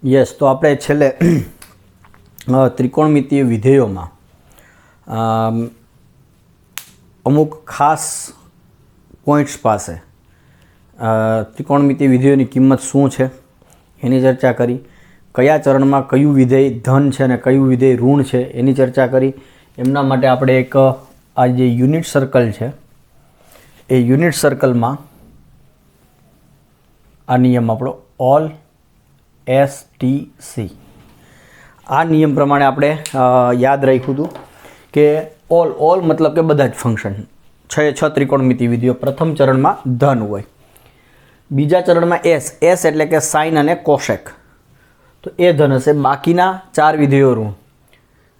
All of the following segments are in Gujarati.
યસ, તો આપણે છેલ્લે ત્રિકોણમિતીય વિધેયોમાં અમુક ખાસ પોઈન્ટ્સ પાસે ત્રિકોણમિતીય વિધેયોની કિંમત શું છે એની ચર્ચા કરી, કયા ચરણમાં કયું વિધેય ધન છે અને કયું વિધેય ઋણ છે એની ચર્ચા કરી. એમના માટે આપણે એક આ જે યુનિટ સર્કલ છે એ યુનિટ સર્કલમાં આ નિયમ આપણો ઓલ STC, આ નિયમ પ્રમાણે આપણે યાદ રાખ્યું હતું કે ઓલ મતલબ કે બધા જ ફંક્શન, 6 ત્રિકોણમિતિ વિધેયો પ્રથમ ચરણમાં ધન હોય, બીજા ચરણમાં S એટલે કે સાઇન અને કોસેક, તો એ ધન હશે, બાકીના 4 વિધેયો ઋણ.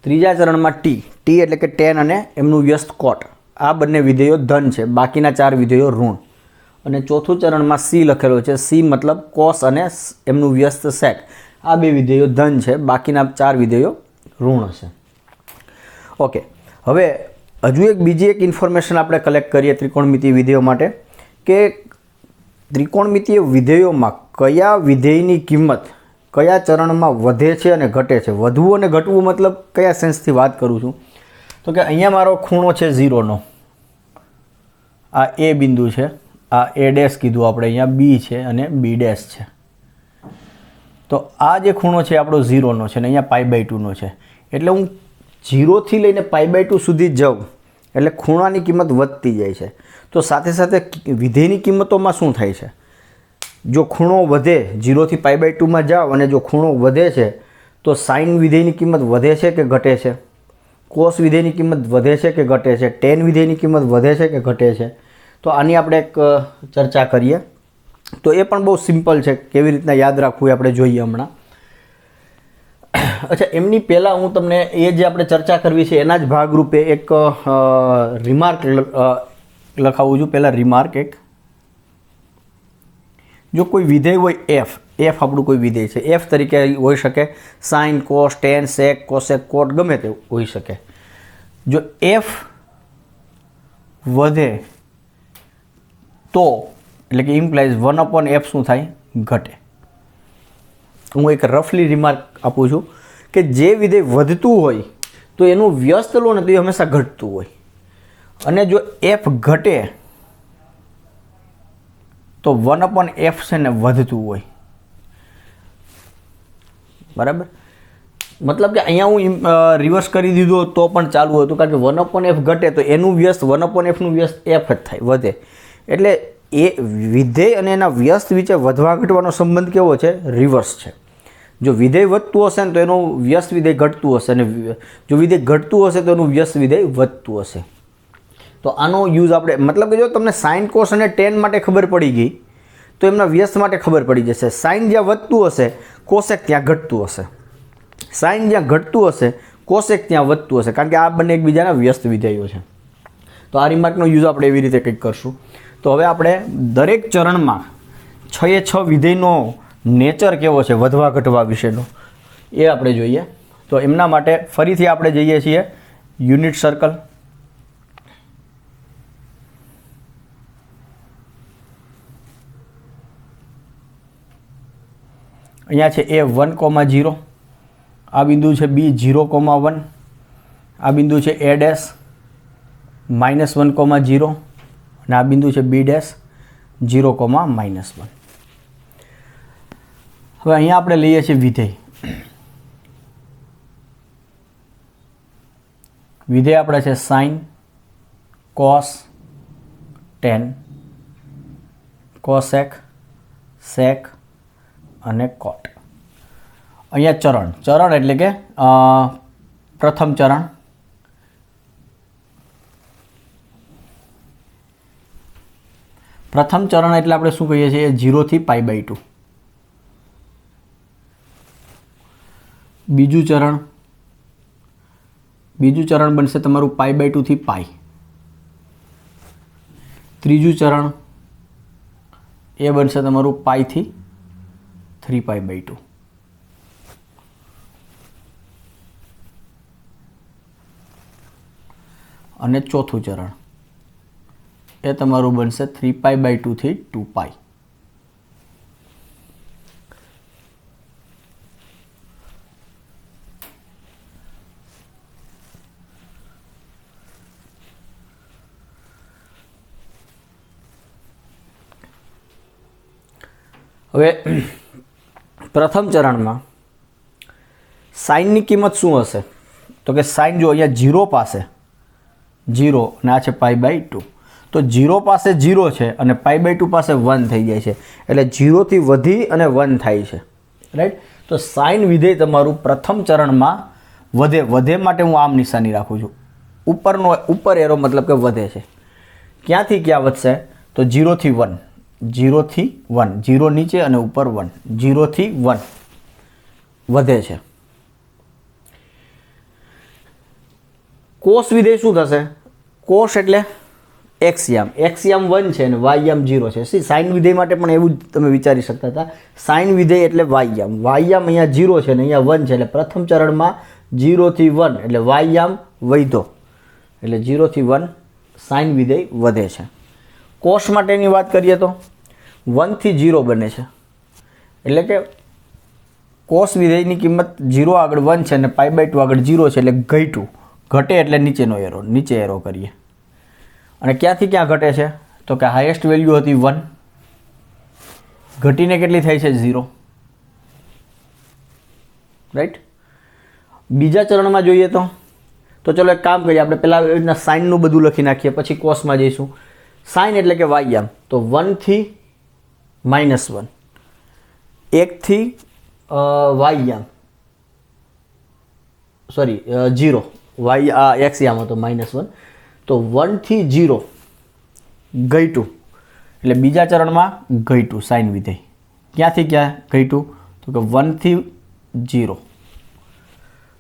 ત્રીજા ચરણમાં T એટલે કે ટેન અને એમનું વ્યસ્ત કોટ, આ બંને વિધેયો ધન છે, બાકીના 4 વિધેયો ઋણ. અને ચોથું ચરણમાં C લખેલો છે, C મતલબ કોસ અને એમનું વ્યસ્ત સેક, આ 2 વિધેયો ધન છે, બાકીના 4 વિધેયો ઋણ હશે. ઓકે, હવે હજુ બીજી એક ઇન્ફોર્મેશન આપણે કલેક્ટ કરીએ ત્રિકોણમિતીય વિધેયો માટે કે ત્રિકોણમિતીય વિધેયોમાં કયા વિધેયની કિંમત કયા ચરણમાં વધે છે અને ઘટે છે. વધવું અને ઘટવું મતલબ કયા સેન્સથી વાત કરું છું, તો કે અહીંયા મારો ખૂણો છે 0નો, આ A બિંદુ છે, આ A' કીધું આપણે, અહીંયા B છે અને B' છે. તો આ જે ખૂણો છે આપણો 0નો છે અને અહીંયા π/2નો છે, એટલે હું 0થી લઈને π/2 સુધી જાઉં એટલે ખૂણાની કિંમત વધતી જાય છે. તો સાથે સાથે વિધેયની કિંમતોમાં શું થાય છે, જો ખૂણો વધે 0થી π/2માં જાઓ અને જો ખૂણો વધે છે તો સાઇન વિધેયની કિંમત વધે છે કે ઘટે છે, કોસ વિધેયની કિંમત વધે છે કે ઘટે છે, ટેન વિધેયની કિંમત વધે છે કે ઘટે છે. તો આની આપણે એક ચર્ચા કરીએ. તો એ પણ બહુ સિમ્પલ છે, કેવી રીતના યાદ રાખવું એ આપણે જોઈએ હમણાં. અચ્છા, એમની પહેલાં હું તમને એ જે આપણે ચર્ચા કરવી છે એના જ ભાગરૂપે એક રિમાર્ક લખાવું છું. પહેલાં રિમાર્ક એક, જો કોઈ વિધેય હોય એફ આપણું કોઈ વિધેય છે, એફ તરીકે હોઈ શકે સાઇન, કોસ, ટેન, સેક, કોસેક, કોટ, ગમે તે હોઈ શકે. જો એફ વધે તો એટલે કે ઇમ્પ્લાઇઝ 1/f શું થાય, ઘટે. હું એક રફલી રિમાર્ક આપું છું કે જે વિધેય વધતું હોય તો એનું વ્યસ્ત લો ને તો એ હંમેશા ઘટતું હોય, અને જો f ઘટે તો 1/f છે ને વધતું હોય. બરાબર, મતલબ કે અહીંયા હું રિવર્સ કરી દીધું તો પણ ચાલુ હતું, કારણ કે 1/f ઘટે તો એનું વ્યસ્ત 1/fનું વ્યસ્ત f જ થાય, વધે. એટલે એ વિધેય અને એના વ્યસ્ત વચ્ચે વધવા ઘટવાનો સંબંધ કેવો છે, રિવર્સ છે. જો વિધેય વધતું હશે ને તો એનું વ્યસ્ત વિધેય ઘટતું હશે, અને જો વિધેય ઘટતું હશે તો એનું વ્યસ્ત વિધેય વધતું હશે. તો આનો યુઝ આપણે, મતલબ કે જો તમને સાઇન, કોસ અને ટેન માટે ખબર પડી ગઈ તો એમના વ્યસ્ત માટે ખબર પડી જશે. સાઇન જ્યાં વધતું હશે, કોસેક ત્યાં ઘટતું હશે, સાઇન જ્યાં ઘટતું હશે, કોસેક ત્યાં વધતું હશે, કારણ કે આ બંને એકબીજાના વ્યસ્ત વિધેયો છે. તો આ રિમાર્કનો યુઝ આપણે એવી રીતે કંઈક કરશું. તો હવે આપણે દરેક ચરણમાં 6 વિધેયનો નેચર કેવો છે વધવા ઘટવા વિશેનો એ આપણે જોઈએ. તો એમના માટે ફરીથી આપણે જઈએ છીએ યુનિટ સર્કલ. અહીંયા છે A 1,0, આ બિંદુ છે B 0,1, આ બિંદુ છે A' -1,0 અને આ બિંદુ છે B' 0,-1. હવે અહીંયા આપણે લઈએ છીએ વિધેય. વિધેય આપણે છે સાઇન, કોસ, ટેન, કોસેક, સેક અને કોટ. અહીંયા ચરણ એટલે કે પ્રથમ ચરણ, એટલે આપણે શું કહીએ છીએ, 0થી π/2. બીજું ચરણ બનશે તમારું π/2 થી π. ત્રીજું ચરણ એ બનશે તમારું π થી 3π/2. અને ચોથું ચરણ એ તમારું બનશે 3π/2 થી 2π. હવે પ્રથમ ચરણમાં સાઇનની કિંમત શું હશે? તો કે સાઇન જો અહીંયા 0 પાસે 0 અને આ છે π/2, તો 0 પાસે 0 છે અને π/2 પાસે 1 થઈ જાય છે, એટલે 0થી વધી અને 1 થાય છે, રાઈટ. તો સાઇન વિધેય તમારું પ્રથમ ચરણમાં વધે માટે હું આમ નિશાની રાખું છું. ઉપર એરો મતલબ કે વધે છે. ક્યાંથી ક્યાં વધશે? તો 0 થી 1, 0 થી 1, 0 નીચે અને ઉપર 1, 0 થી 1 વધે છે. કોસ વિધેય શું થશે? કોસ એટલે એક્સયામ 1 છે અને વાયયામ 0 છે. સાઇન વિધેય માટે પણ એવું જ તમે વિચારી શકતા હતા. સાઇન વિધેય એટલે વાયયામ અહીંયા 0 છે અને અહીંયા 1 છે, એટલે પ્રથમ ચરણમાં 0 થી 1 એટલે વાયયામ વધ્યો, એટલે 0 થી 1 સાઇન વિધેય વધે છે. કોસ માટેની વાત કરીએ તો 1 થી 0 બને છે, એટલે કે કોસ વિધેયની કિંમત 0 આગળ 1 છે અને π/2 આગળ 0 છે, એટલે ઘટ્યું. ઘટે એટલે નીચે એરો કરીએ. અને ક્યાંથી ક્યાં ઘટે છે? તો કે હાઈએસ્ટ વેલ્યુ હતી 1, ઘટીને કેટલી થઈ છે? 0, રાઈટ. બીજા ચરણમાં જોઈએ તો ચલો એક કામ કરીએ, આપણે પહેલાં એના સાઇનનું બધું લખી નાખીએ, પછી કોસમાં જઈશું. સાઇન એટલે કે વાયયામ, તો 1 થી -1, 1 થી વાયયામ 0, એક્સયામ હતો -1, તો 1 થી 0 ઘટ્યું, એટલે બીજા ચરણમાં ઘટ્યું સાઇન વિધેય. ક્યાંથી ક્યાં ઘટ્યું? તો કે 1 થી 0.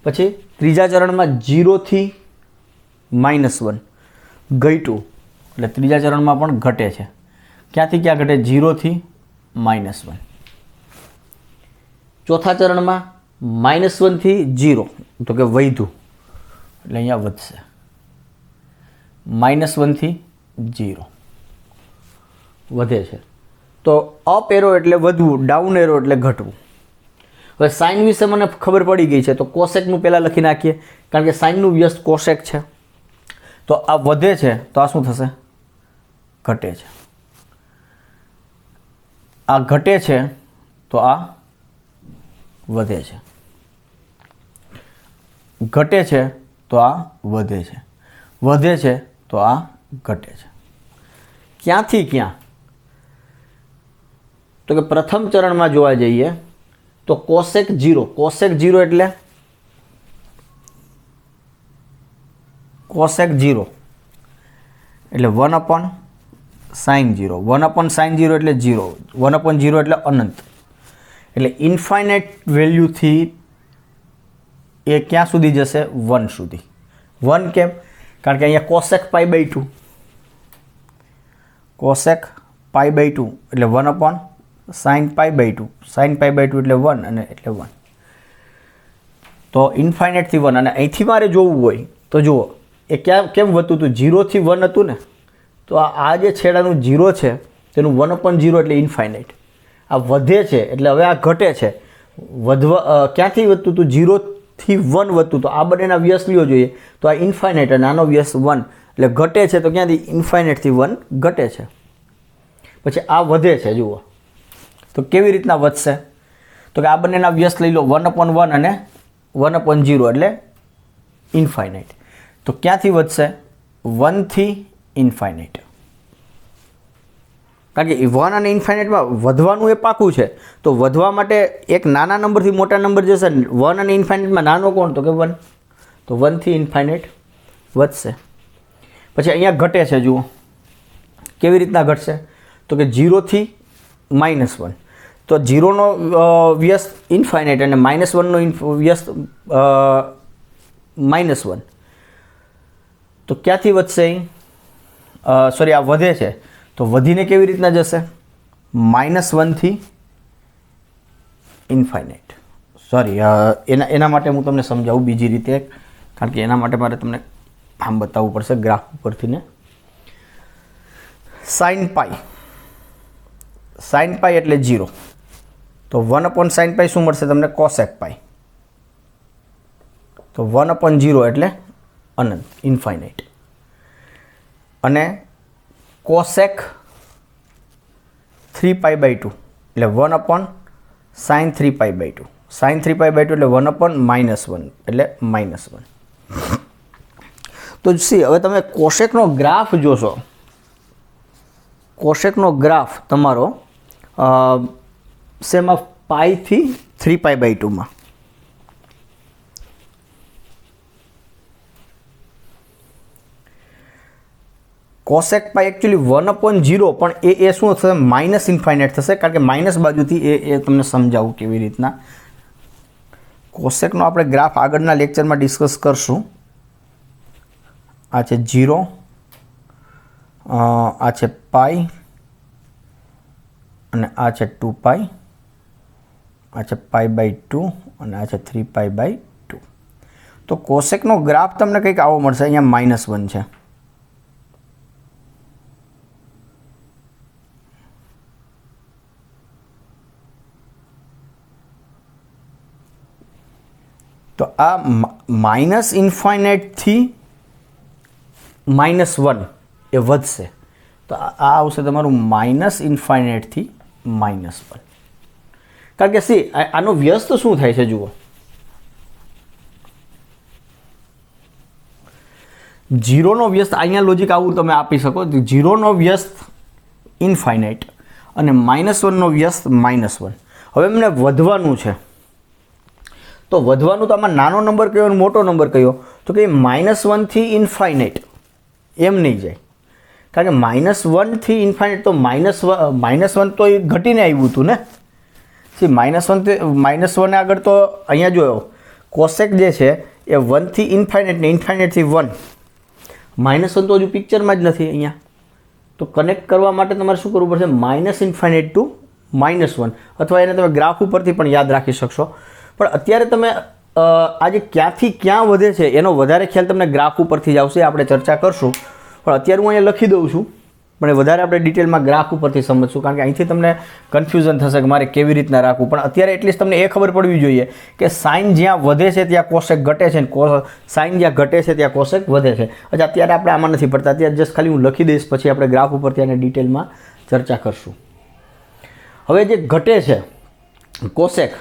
પછી ત્રીજા ચરણમાં 0 થી -1 ઘટ્યું, એટલે ત્રીજા ચરણમાં પણ ઘટે છે. ક્યાંથી ક્યાં ઘટે? 0 થી -1. ચોથા ચરણમાં -1 થી 0, તો કે વધ્યું, એટલે અહીંયા વધશે. -1 થી 0 વધે છે. તો અપ એરો એટલે વધવું, ડાઉન એરો એટલે ઘટવું. હવે સાઇન વિશે મને ખબર પડી ગઈ છે, તો કોસેકનું પહેલાં લખી નાખીએ, કારણ કે સાઇનનું વ્યસ્ત કોસેક છે. તો આ વધે છે, તો આ શું થશે? ઘટે છે. આ ઘટે છે, તો આ વધે છે. ઘટે છે, તો આ વધે છે. વધે છે, તો આ ઘટે છે. ક્યાંથી ક્યાં? તો કે પ્રથમ ચરણમાં જોવા જઈએ તો કોસેક 0 એટલે કોસેક 0 એટલે 1/sin 0, 1/sin 0 એટલે 0, 1/0 એટલે અનંત, એટલે ઇન્ફાઇનાઇટ વેલ્યુથી એ ક્યાં સુધી જશે? 1 સુધી. 1 કેમ? કારણ કે અહીંયા કોસેક π/2, કોસેક π/2 એટલે 1/sin π/2, sin π/2 એટલે 1 અને એટલે 1. તો ઇન્ફાઇનાઇટથી 1, અને અહીંથી મારે જોવું હોય તો જુઓ એ કેમ વધતું હતું? 0 થી 1 હતું ને, તો આ જે છેડાનું 0 છે તેનું 1/0 એટલે ઇન્ફાઇનાઇટ. આ વધે છે એટલે હવે આ ઘટે છે. ક્યાંથી વધતું હતું? 0 થી 1 વધતું. તો આ બંનેના વ્યસ્ત લ્યો જોઈએ, તો આ ઇન્ફાઇનાઇટ અને આનો વ્યસ્ત 1, એટલે ઘટે છે. તો ક્યાંથી? ઇન્ફાઇનાઇટથી 1 ઘટે છે. પછી આ વધે છે, જુઓ તો કેવી રીતના વધશે? તો કે આ બંનેના વ્યસ્ત લઈ લો, 1/1 અને 1/0 એટલે ઇન્ફાઇનાઇટ. તો ક્યાંથી વધશે? 1 થી ઇન્ફાઇનાઇટ. કારણ કે 1 અને ઇન્ફાઇનાઇટમાં વધવાનું એ પાકું છે. તો વધવા માટે એક નાના નંબરથી મોટા નંબર જશે. 1 અને ઇન્ફાઇનાઇટમાં નાનો કોણ? તો કે 1. તો 1 થી ઇન્ફાઇનાઇટ વધશે. પછી અહીંયા ઘટે છે, જુઓ કેવી રીતના ઘટશે? તો કે 0 થી -1. તો 0નો વ્યસ્ત ઇન્ફાઇનાઇટ અને -1નો વ્યસ્ત -1. તો ક્યાંથી વધશે? આ વધે છે, તો વધીને કેવી રીતના જશે? -1 થી ઇન્ફાઇનાઇટ. એના માટે હું તમને સમજાવું બીજી રીતે, કારણ કે એના માટે મારે તમને આમ બતાવવું પડશે ગ્રાફ ઉપરથી ને. sin π એટલે 0, તો 1/sin π શું મળશે તમને? cosec π. તો 1/0 એટલે અનંત, ઇન્ફાઇનાઇટ. અને cosec 3π/2 એટલે 1/sin3π/2. sin3π/2 એટલે 1/-1 એટલે -1. તો સી હવે તમે કોશેકનો ગ્રાફ જોશો, કોશેકનો ગ્રાફ તમારો શેમાં પાઈ થી 3π/2 માં. કોસેક પાઈ એકચ્યુઅલી 1/0 પણ એ શું થશે, માઇનસ ઇન્ફાઇનાઇટ થશે, કારણ કે માઇનસ બાજુથી એ તમને સમજાવું કેવી રીતના. કોસેકનો આપણે ગ્રાફ આગળના લેક્ચરમાં ડિસ્કસ કરશું. આ છે 0, આ છે પાઈ અને આ છે 2π, આ છે π/2 અને આ છે 3π/2. તો કોસેકનો ગ્રાફ તમને કંઈક આવો મળશે. અહીંયા -1 છે. તો આ માઇનસ ઇન્ફાઇનાઇટથી -1 એ વધશે. તો આ આવશે તમારું માઇનસ ઇન્ફાઇનાઇટથી -1. કારણ કે સી આનો વ્યસ્ત શું થાય છે જુઓ, 0નો વ્યસ્ત અહીંયા લોજિક આવું તમે આપી શકો. 0નો વ્યસ્ત ઇન્ફાઇનાઇટ અને -1નો વ્યસ્ત -1. હવે એમને વધવાનું છે, તો વધવાનું તો આમાં નાનો નંબર કયો અને મોટો નંબર કયો, તો કે -1 થી ઇન્ફાઇનાઇટ એમ નહીં જાય. કારણ કે -1 થી ઇન્ફાઇનાઇટ તો -1 તો એ ઘટીને આવ્યું હતું ને. સી -1 આગળ તો અહીંયા જોયો કોસેક જે છે એ 1 થી ઇન્ફાઇનાઇટ ને ઇન્ફાઇનાઇટથી 1. -1 તો હજુ પિક્ચરમાં જ નથી અહીંયા. તો કનેક્ટ કરવા માટે તમારે શું કરવું પડશે, -ઇન્ફાઇનાઇટ ટુ -1, અથવા એને તમે ગ્રાફ ઉપરથી પણ યાદ રાખી શકશો. પણ અત્યારે તમે આજે ક્યાંથી ક્યાં વધે છે એનો વધારે ખ્યાલ તમને ગ્રાફ ઉપરથી જ આવશે, આપણે ચર્ચા કરશું. પણ અત્યારે હું અહીંયા લખી દઉં છું, પણ વધારે આપણે ડિટેલમાં ગ્રાફ ઉપરથી સમજશું, કારણ કે અહીંથી તમને કન્ફ્યુઝન થશે કે મારે કેવી રીતના રાખવું. પણ અત્યારે એટલીસ્ટ તમને એ ખબર પડવી જોઈએ કે સાઇન જ્યાં વધે છે ત્યાં કોસેક ઘટે છે, અને સાઇન જ્યાં ઘટે છે ત્યાં કોસેક વધે છે. અચ્છા, અત્યારે આપણે આમાં નથી પડતા, અત્યારે જસ્ટ ખાલી હું લખી દઈશ, પછી આપણે ગ્રાફ ઉપરથી આને ડિટેલમાં ચર્ચા કરશું. હવે જે ઘટે છે કોસેક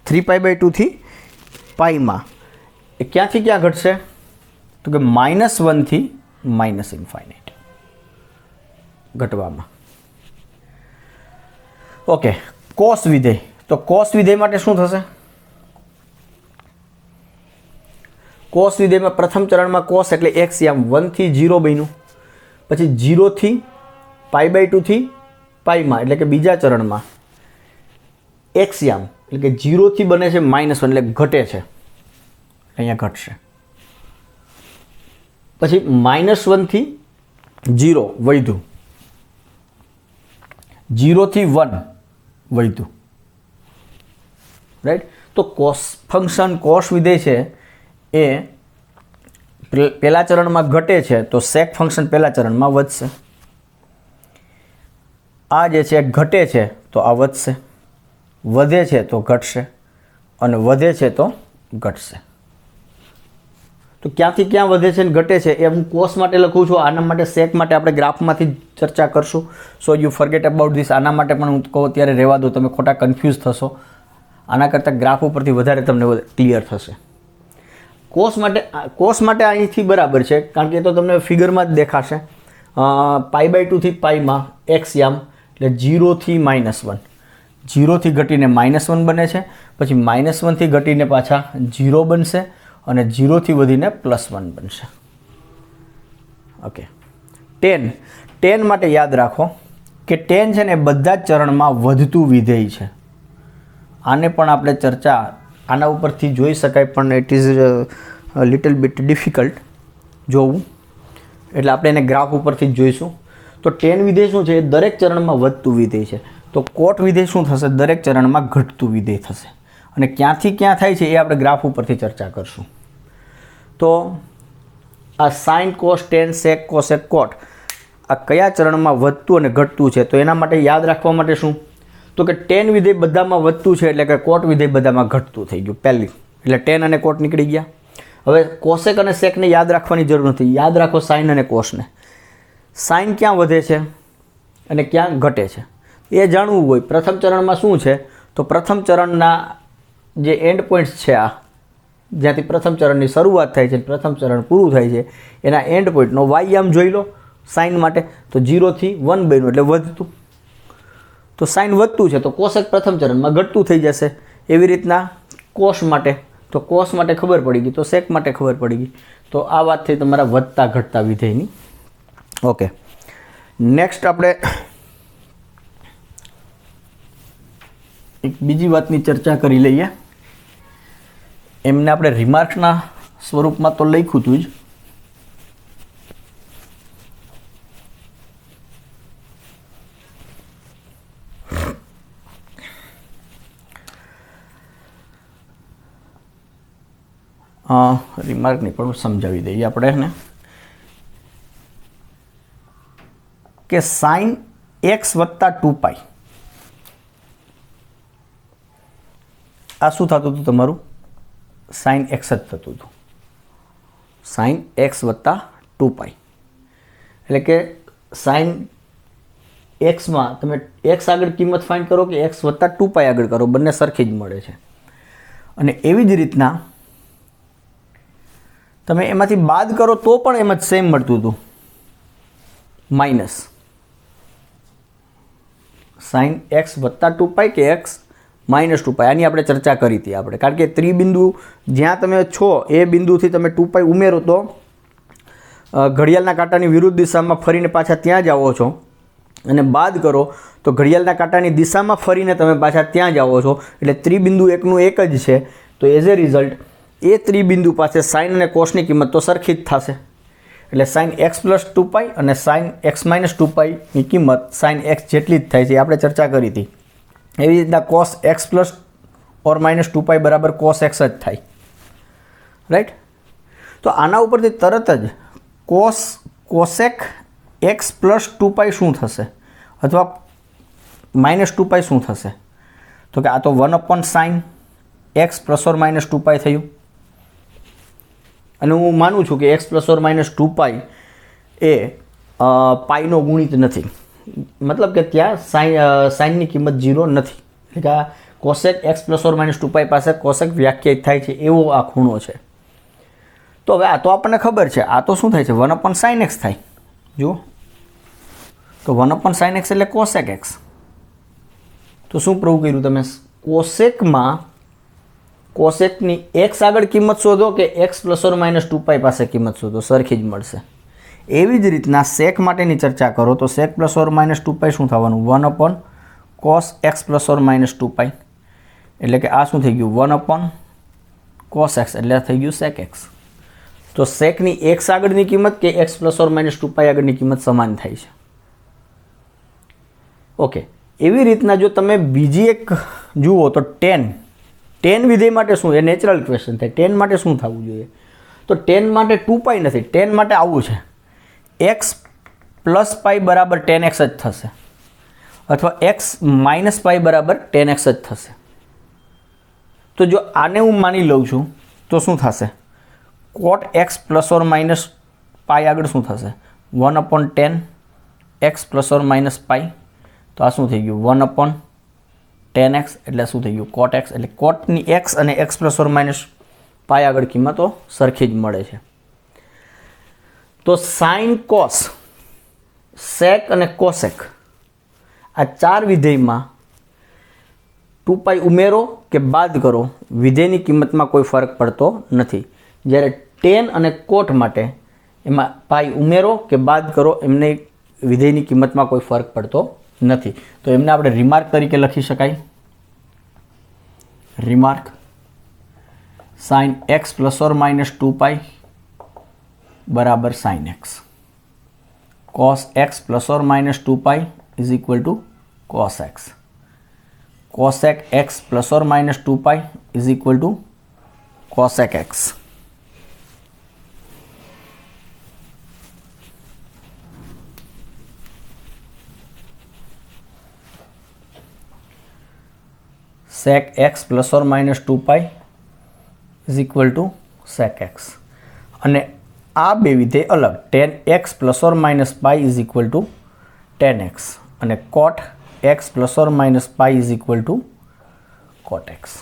3π/2 થી પાઈમાં, એ ક્યાંથી ક્યાં ઘટશે, તો કે -1 થી -ઇન્ફાઇનાઇટ ઘટવામાં. ઓકે, કોસ વિધેય. તો કોસ વિધેય માટે શું થશે, કોસ વિધેયમાં પ્રથમ ચરણમાં કોસ એટલે x આમ 1 થી 0 બન્યું, પછી 0 થી π/2 થી પાઈમાં એટલે કે બીજા ચરણમાં x યામ એટલે કે 0 થી બને છે -1 એટલે ઘટે છે, અહીંયા ઘટશે. પછી -1 થી 0 વધ્યું, 0 થી 1 વધ્યું, રાઈટ. તો કોસ ફંક્શન, કોસ વિધેય છે એ પહેલા ચરણમાં ઘટે છે, તો સેક ફંક્શન પહેલા ચરણમાં વધશે. આ જે છે ઘટે છે તો આ વધશે, વધે છે તો ઘટશે, અને વધે છે તો ઘટશે. તો ક્યાંથી ક્યાં વધે છે અને ઘટે છે એ હું કોસ માટે લખું છું. આના માટે સેક માટે આપણે ગ્રાફમાંથી ચર્ચા કરશું. So you forget about this. આના માટે પણ હું કહું ત્યારે રહેવા દો, તમે ખોટા કન્ફ્યુઝ થશો. આના કરતાં ગ્રાફ ઉપરથી વધારે તમને ક્લિયર થશે. કોસ માટે અહીંથી બરાબર છે, કારણ કે એ તો તમને ફિગરમાં જ દેખાશે. π/2 થી પાઈમાં x યામ એટલે 0 થી -1, 0 થી ઘટીને -1 બને છે, પછી -1 થી ઘટીને પાછા 0 બનશે, અને 0 થી વધીને +1 બનશે. ઓકે, tan માટે યાદ રાખો કે tan છે ને બધા જ ચરણમાં વધતું વિધેય છે. આને પણ આપણે ચર્ચા આના ઉપરથી જોઈ શકાય, પણ it is little bit difficult જોવું, એટલે આપણે એને ગ્રાફ ઉપરથી જ જોઈશું. તો tan વિધેય શું છે, એ દરેક ચરણમાં વધતું વિધેય છે. તો કોટ વિધેય શું થશે, દરેક ચરણમાં ઘટતું વિધેય થશે. અને ક્યાંથી ક્યાં થાય છે એ આપણે ગ્રાફ ઉપરથી ચર્ચા કરશું. તો આ સાઇન, કોસ, ટેન, સેક, કોસેક, કોટ આ કયા ચરણમાં વધતું અને ઘટતું છે, તો એના માટે યાદ રાખવા માટે શું, તો કે ટેન વિધેય બધામાં વધતું છે એટલે કે કોટ વિધેય બધામાં ઘટતું થઈ ગયું પહેલી, એટલે ટેન અને કોટ નીકળી ગયા. હવે કોસેક અને સેકને યાદ રાખવાની જરૂર નથી, યાદ રાખો સાઇન અને કોસને. સાઇન ક્યાં વધે છે અને ક્યાં ઘટે છે, એ જાણવું હોય પ્રથમ ચરણમાં શું છે, તો પ્રથમ ચરણના જે એન્ડ પોઈન્ટ્સ છે, આ જ્યાંથી પ્રથમ ચરણની શરૂઆત થાય છે પ્રથમ ચરણ પૂરું થાય છે એના એન્ડ પોઈન્ટનો વાય જોઈ લો સાઇન માટે, તો 0 થી 1 બન્યું એટલે વધતું, તો સાઇન વધતું છે તો કોસેક પ્રથમ ચરણમાં ઘટતું થઈ જશે. એવી રીતના કોસ માટે, તો કોસ માટે ખબર પડી ગઈ, તો સેક માટે ખબર પડી ગઈ. તો આ વાત થઈ તમારા વધતા ઘટતા વિધેયની. ઓકે, નેક્સ્ટ આપણે એક બીજી વાતની ચર્ચા કરી લઈએ. એમને આપણે રિમાર્ક્સના સ્વરૂપમાં તો લખ્યું હતું જ, રિમાર્ક નહીં પણ સમજાવી દઈએ આપણે એને, કે સાઇન એક્સ વત્તા 2π આ શું થતું હતું તમારું, સાઇન એક્સ જ થતું હતું, સાઇન એક્સ વત્તા 2π. એટલે કે સાઇન એક્સમાં તમે એક્સ આગળ કિંમત ફાઇન્ડ કરો કે એક્સ વત્તા 2π આગળ કરો, બંને સરખી જ મળે છે. અને એવી જ રીતના તમે એમાંથી બાદ કરો તો પણ એમ જ સેમ મળતું હતું, માઇનસ સાઇન એક્સ વત્તા 2π કે એક્સ માઇનસ 2π. આની આપણે ચર્ચા કરી હતી આપણે, કારણ કે ત્રિબિંદુ જ્યાં તમે છો એ બિંદુથી તમે 2π ઉમેરો તો ઘડિયાળના કાંટાની વિરુદ્ધ દિશામાં ફરીને પાછા ત્યાં જ આવો છો, અને બાદ કરો તો ઘડિયાળના કાંટાની દિશામાં ફરીને તમે પાછા ત્યાં જ આવો છો. એટલે ત્રિબિંદુ એકનું એક જ છે, તો એઝ એ રિઝલ્ટ એ ત્રિબિંદુ પાસે સાઇન અને કોસની કિંમત તો સરખી જ થશે. એટલે સાઇન એક્સ પ્લસ 2π અને સાઇન એક્સ માઇનસ 2πની કિંમત સાઇન એક્સ જેટલી જ થાય છે, આપણે ચર્ચા કરી હતી. એવી રીતના cos x plus or minus 2π બરાબર કોસ એક્સ જ થાય, રાઈટ. તો આના ઉપરથી તરત જ કોસેક એક્સ પ્લસ 2π શું થશે, અથવા માઇનસ 2π શું થશે, તો કે આ તો 1/sin x plus or minus 2π થયું. અને હું માનું છું કે એક્સ પ્લસ ઓર માઇનસ 2π એ પાઈનો ગુણિત નથી, મતલબ કે ત્યાં સાઇનની કિંમત 0 નથી. એટલે કે આ cosec x plus or minus 2π પાસે કોસેક વ્યાખ્યાયિત થાય છે એવો આ ખૂણો છે. તો હવે આ તો આપણને ખબર છે, આ તો શું થાય છે 1/sin x થાય. જુઓ તો 1/sin x એટલે કોસેક એક્સ. તો શું પ્રૂવ કર્યું તમે, કોસેકની એક્સ આગળ કિંમત શોધો કે એક્સ પ્લસ ઓર માઇનસ 2π પાસે કિંમત શોધો, સરખી જ મળશે. એવી જ રીતના સેક માટેની ચર્ચા કરો તો સેક પ્લસ ઓર માઇનસ 2π શું થવાનું, 1/cos x plus or minus 2π. એટલે કે આ શું થઈ ગયું 1/cos x, એટલે થઈ ગયું sec x. તો સેકની એક્સ આગળની કિંમત કે એક્સ પ્લસ ઓર માઇનસ 2π આગળની કિંમત સમાન થાય છે. ઓકે, એવી રીતના જો તમે બીજી એક જુઓ તો ટેન વિધેય માટે શું, એ નેચરલ ક્વેશ્ચન થાય. ટેન માટે શું થવું જોઈએ, તો ટેન માટે 2π નથી, ટેન માટે આવું છે એક્સ પ્લસ પાઈ બરાબર 10x જ થશે, અથવા એક્સ માઇનસ પાઈ બરાબર 10x જ થશે. તો જો આને હું માની લઉં છું તો શું થશે, કોટ એક્સ પ્લસ ઓર માઇનસ પાઈ આગળ શું થશે 1/10 એક્સ પ્લસ ઓર માઇનસ પાઈ. તો આ શું થઈ ગયું 1/10x, એટલે શું થઈ ગયું કોટ એક્સ. એટલે કોટની એક્સ અને એક્સ પ્લસ ઓર માઇનસ પાઈ આગળ કિંમતો સરખી જ મળે છે. તો સાઇન કોસ, સેક અને કોસેક આ ચાર વિધેયમાં 2π ઉમેરો કે બાદ કરો, વિધેયની કિંમતમાં કોઈ ફરક પડતો નથી. જ્યારે ટેન અને કોટ માટે એમાં પાઈ ઉમેરો કે બાદ કરો, એમને વિધેયની કિંમતમાં કોઈ ફરક પડતો નથી. તો એમને આપણે રિમાર્ક તરીકે લખી શકાય, remark sine x plus or minus 2π બરાબર sine x, cos x plus or minus 2π is equal to cos x, cosec x plus or minus 2π is equal to cosec x. sec x plus or minus 2π is equal to sec x. અને આ બે વિધેય અલગ, tan x plus or minus pi is equal to tan x, અને cot x plus or minus pi is equal two coat x.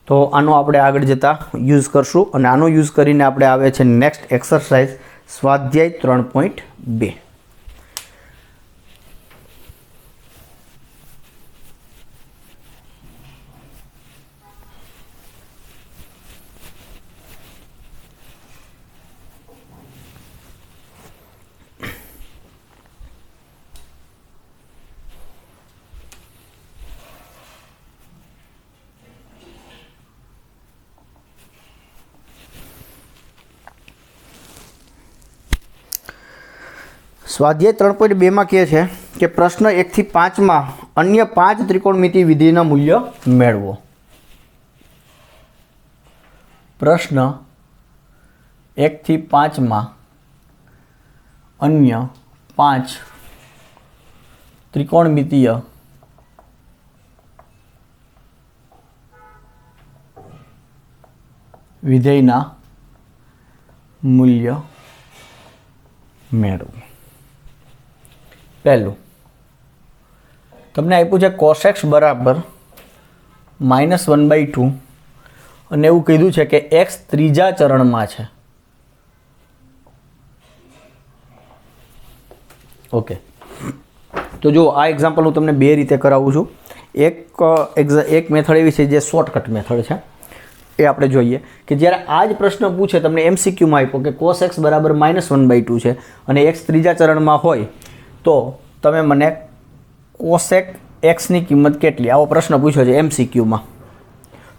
તો આનો આપણે આગળ જતાં યુઝ કરશું અને આનો યુઝ કરીને આપણે આવે છે નેક્સ્ટ એક્સરસાઇઝ સ્વાધ્યાય 3.2. સ્વાધ્યાય 3.2 માં કહે છે કે પ્રશ્ન 1 થી 5 માં અન્ય 5 ત્રિકોણમિતિ વિધિના મૂલ્ય મેળવો. પ્રશ્ન 1 થી 5 માં અન્ય 5 ત્રિકોણમિતિય વિધેયના મૂલ્ય મેળવો. પહેલું તમને આપ્યું છે cos x બરાબર -1/2 અને એવું કીધું છે કે x ત્રીજા ચરણમાં છે. ઓકે, તો જો આ એક્ઝામ્પલ હું તમને બે રીતે કરાવું છું. એક મેથડ એવી છે જે શોર્ટકટ મેથડ છે, એ આપણે જોઈએ કે જ્યારે આ જ પ્રશ્ન પૂછે તમને MCQમાં આપ્યો કે cos x બરાબર -1/2 છે અને x ત્રીજા ચરણમાં હોય તો તમે મને કોસેક એક્સની કિંમત કેટલી, આવો પ્રશ્ન પૂછ્યો છે MCQમાં,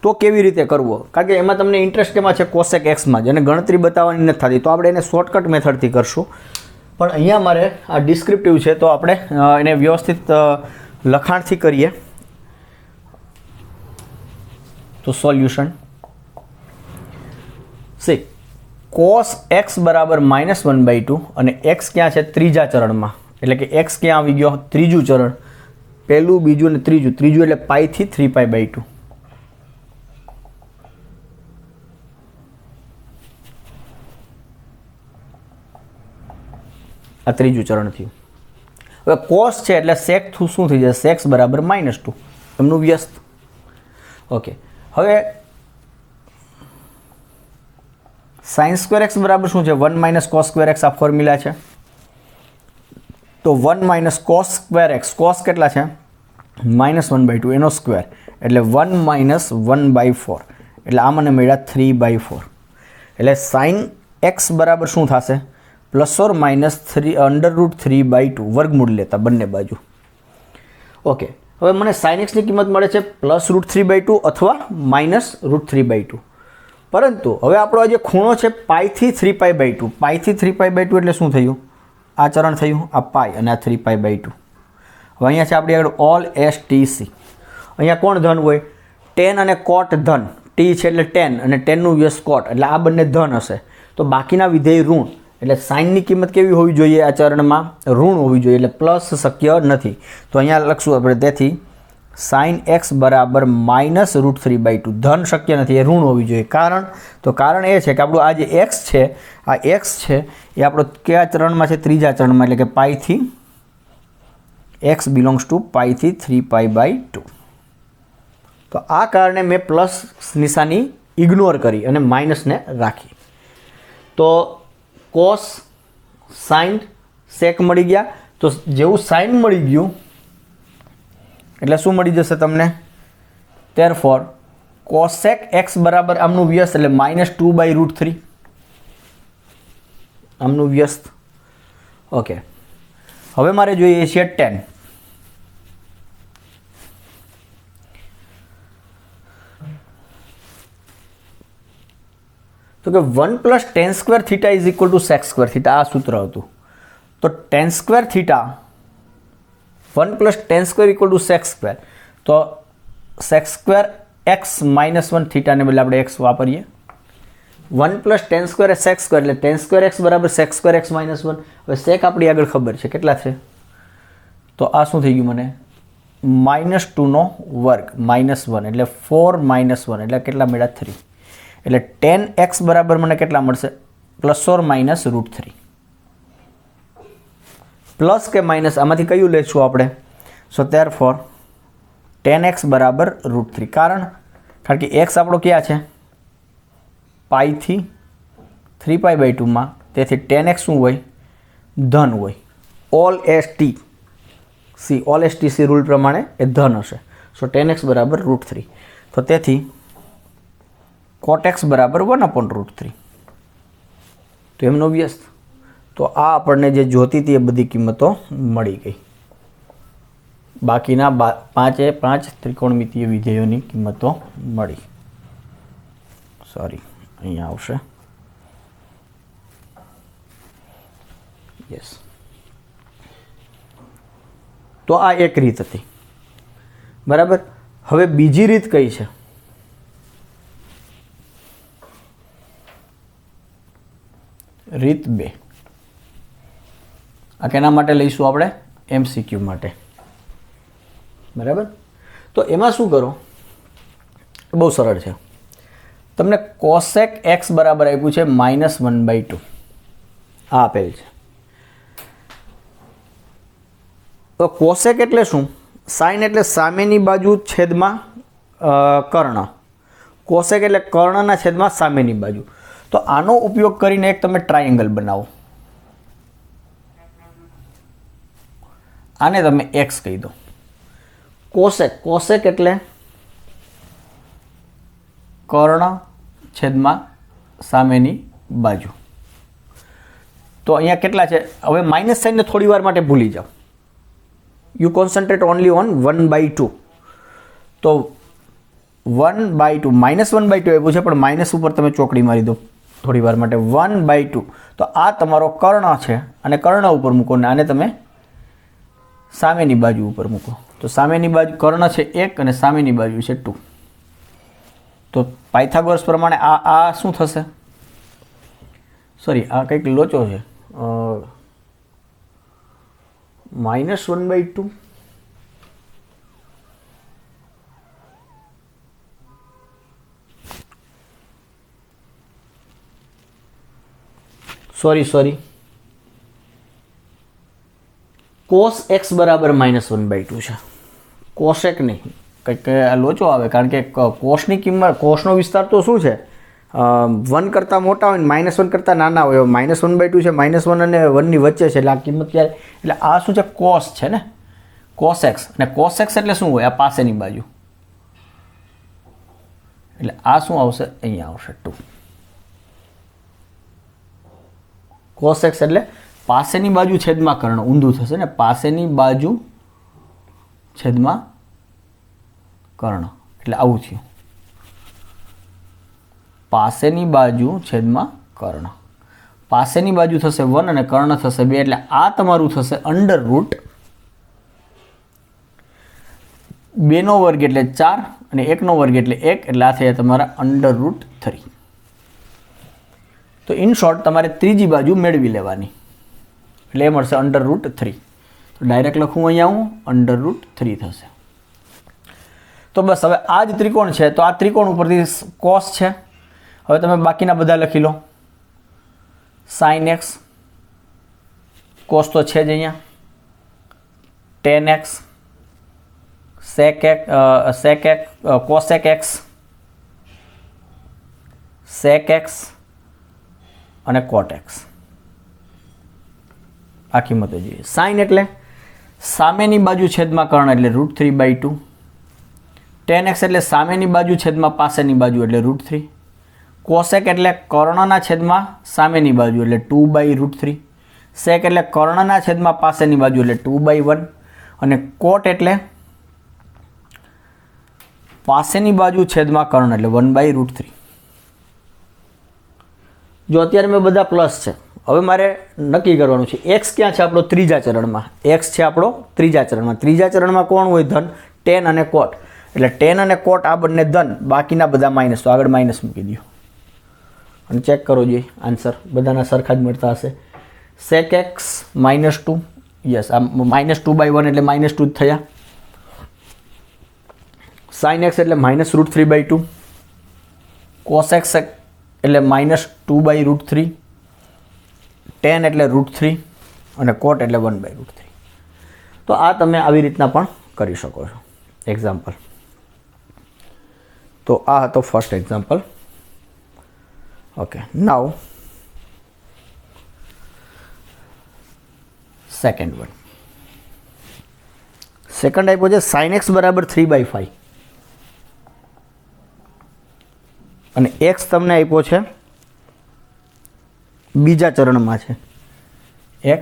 તો કેવી રીતે કરવો? કારણ કે એમાં તમને ઇન્ટરેસ્ટ કેમાં છે? કોસેક એક્સમાં જ, અને ગણતરી બતાવવાની નથી થતી, તો આપણે એને શોર્ટકટ મેથડથી કરશું. પણ અહીંયા મારે આ ડિસ્ક્રિપ્ટિવ છે તો આપણે એને વ્યવસ્થિત લખાણથી કરીએ. તો સોલ્યુશન સી કોસ એક્સ બરાબર -1/2 અને એક્સ ક્યાં છે? ત્રીજા ચરણમાં. એટલે કે એક્સ ક્યાં આવી ગયો? ત્રીજું ચરણ. પહેલું, બીજું અને ત્રીજું એટલે પાઈ થી 3π/2. આ ત્રીજું ચરણ થયું. હવે કોસ છે એટલે સેક શું થઈ જશે? સેક્સ બરાબર -2, એમનું વ્યસ્ત. ઓકે, હવે સાઇન સ્ક્વેર એક્સ બરાબર શું છે? 1 - cos સ્ક્વેર એક્સ. આ ફોર્મ્યુલા છે. તો 1 - cos સ્ક્વેર એક્સ, કોસ કેટલા છે? -1/2, એનો સ્ક્વેર એટલે 1 - 1/4, એટલે આ મને મળ્યા 3/4. એટલે સાઇન એક્સ બરાબર શું થશે? ±3 √3/2, વર્ગમૂળ લેતા બંને બાજુ. ઓકે, હવે મને સાઇન એક્સની કિંમત મળે છે +√3/2 અથવા -√3/2. પરંતુ હવે આપણો આ જે ખૂણો છે પાઈ થી 3π/2, પાઈ થી 3π/2 એટલે શું થયું? આ ચરણ થયું, આ પાઈ અને આ 3π/2. હવે અહીંયા છે આપણી આગળ ઓલ STC. અહીંયા કોણ ધન હોય? tan અને cot ધન. t છે એટલે tan અને tanનું વ્યસ્ત cot, એટલે આ બંને ધન હશે. તો બાકીના વિધેય ઋણ, એટલે સાઇનની કિંમત કેવી હોવી જોઈએ? આ ચરણમાં ઋણ હોવી જોઈએ, એટલે પ્લસ શક્ય નથી. તો અહીંયા લખશું આપણે, તેથી સાઇન એક્સ બરાબર -√3/2, ધન શક્ય નથી, એ ઋણ હોવી જોઈએ. કારણ એ છે કે આપણું આ જે એક્સ છે, આ એક્સ છે એ આપણો કયા ચરણમાં છે? ત્રીજા ચરણમાં, એટલે કે પાઈથી એક્સ બિલોંગ્સ ટુ પાઈથી 3π/2. તો આ કારણે મેં પ્લસ નિશાની ઇગ્નોર કરી અને માઇનસને રાખી. તો કોસ સાઇન સેક મળી ગયા. તો જેવું સાઇન મળી ગયું એટલે શું મળી જશે તમને? ધેરફોર કોસેક એક્સ બરાબર આમનું વ્યસ્ત એટલે -2/√3, આમનું વ્યસ્ત. ઓકે, હવે મારે જોઈએ છે tan. તો કે 1 + tan² θ = sec² θ, આ સૂત્ર હતું. તો tan² θ 1 + tan² = sec². તો sec² x -1 θ ને બદલે આપણે x વાપરીએ. 1 + tan² એ sec² એટલે tan² x બરાબર sec² x -1. હવે sec આપણી આગળ ખબર છે કેટલા છે? તો આ શું થઈ ગયું મને? -2 વર્ગ -1 એટલે 4 - 1 એટલે કેટલા મળ્યા? 3. એટલે tan x બરાબર મને કેટલા મળશે? ±√3. પ્લસ કે માઇનસ આમાંથી કયું લેશું આપણે? સો therefore tan x બરાબર √3. કારણ કે x આપણો ક્યાં છે? પાઈથી 3π/2 માં, તેથી tan x શું હોય? ધન હોય. ઓલ STC રૂલ પ્રમાણે એ ધન હશે. સો tan x બરાબર √3. તો તેથી cot x બરાબર 1/√3. તો એમનો વ્યસ્ત. તો આ આપણને જે જોતી હતી એ બધી કિંમતો મળી ગઈ. બાકીના 5 ત્રિકોણમિતીય વિધેયોની કિંમતો મળી. સોરી, અહીંયા આવશે. યસ. તો આ એક રીત હતી. બરાબર. હવે બીજી રીત કઈ છે? રીત 2. આ કેના માટે લઈશું આપણે? MCQ માટે. બરાબર. તો એમાં શું કરો? બહુ સરળ છે. તમને cosec x બરાબર આપ્યું છે -1/2. આ આપેલ છે. તો cosec એટલે શું? sin એટલે સામેની બાજુ છેદમાં કર્ણ. cosec એટલે કર્ણના છેદમાં સામેની બાજુ. તો આનો ઉપયોગ કરીને એક તમે ટ્રાયેંગલ બનાવો. આને તમે x કહી દો. cosec એટલે કર્ણ છેદમાં સામેની બાજુ. તો અહીંયા કેટલા છે? હવે માઇનસ સાઇનને થોડી વાર માટે ભૂલી જાઓ. You concentrate only on 1/2. તો 1/2 -1/2 એવું છે, પણ માઇનસ ઉપર તમે ચોકડી મારી દો થોડી વાર માટે. 1/2. તો આ તમારો કર્ણ છે અને કર્ણ ઉપર મૂકો ને આને તમે સામેની બાજુ ઉપર મૂકો. તો સામેની બાજુ કર્ણ છે 1 અને સામેની બાજુ છે 2. તો પાયથાગોરસ પ્રમાણે આ શું થશે? સોરી, આ કંઈક લોચો છે. -1/2. સોરી, cos x બરાબર -1/2 છે. cosec નહીં, કંઈક લોચો આવે. કારણ કે કોસની કિંમત, કોસનો વિસ્તાર તો શું છે? 1 કરતાં મોટા હોય ને -1 કરતાં નાના હોય. -1/2 છે, -1 અને 1 ની વચ્ચે છે. એટલે આ કિંમત ક્યારે? એટલે આ શું છે? cos છે ને, cos x. અને cos x એટલે શું હોય? આ પાસેની બાજુ. એટલે આ શું આવશે? અહીંયા આવશે 2. cos x એટલે પાસેની બાજુ છેદમાં કર્ણ. ઊંધું થશે ને, પાસેની બાજુ છેદમાં કર્ણ. એટલે આવું થયું. પાસેની બાજુ છેદમાં કર્ણ. પાસેની બાજુ થશે 1 અને કર્ણ થશે 2. એટલે આ તમારું થશે √2 નો વર્ગ એટલે 4 અને 1 નો વર્ગ એટલે 1. એટલે આ થયા તમારા √3. તો ઇન શોર્ટ તમારે ત્રીજી બાજુ મેળવી લેવાની. એટલે એ મળશે √3. તો ડાયરેક્ટ લખું અહીંયા હું √3 થશે. તો બસ હવે આ જ ત્રિકોણ છે. તો આ ત્રિકોણ ઉપરથી cos છે. હવે તમે બાકીના બધા લખી લો. sin x, cos તો છે જ અહીંયા, tan x, cosec x, sec x અને cot x. આ કિંમતો જોઈએ. sin એટલે સામેની બાજુ છેદમાં કર્ણ એટલે √3/2. tan x એટલે સામેની બાજુ છેદમાં પાસેની બાજુ એટલે √3. cosec એટલે કર્ણના છેદમાં સામેની બાજુ એટલે 2/√3. sec એટલે કર્ણના છેદમાં પાસેની બાજુ એટલે 2/1. અને cot એટલે પાસેની બાજુ છેદમાં કર્ણ એટલે 1/√3. જો અત્યારે મેં બધા પ્લસ છે. હવે મારે નક્કી કરવાનું છે x ક્યાં છે? આપણો ત્રીજા ચરણમાં. x છે આપણો ત્રીજા ચરણમાં. ત્રીજા ચરણમાં કોણ હોય? ધન. tan અને cot. એટલે tan અને cot આ બંને ધન, બાકીના બધા માઇનસ. તો આગળ માઇનસ મૂકી દો અને ચેક કરો જોઈએ આન્સર. બધાના સરખા જ મળતા હશે. sec x -2. યસ, આ -2/1 એટલે -2 જ થયા. sin x એટલે -√3/2. cos x એટલે -2/√3. tan એટલે √3 અને cot એટલે 1/√3. તો આ તમે આવી રીતના પણ કરી શકો છો એક્ઝામ્પલ. તો આ હતો ફર્સ્ટ એક્ઝામ્પલ. ઓકે, નાઉ સેકન્ડ વન. સેકન્ડ આપ્યો છે sin x બરાબર 3/5 અને x તમને આપ્યો છે બીજા ચરણમાં છે. x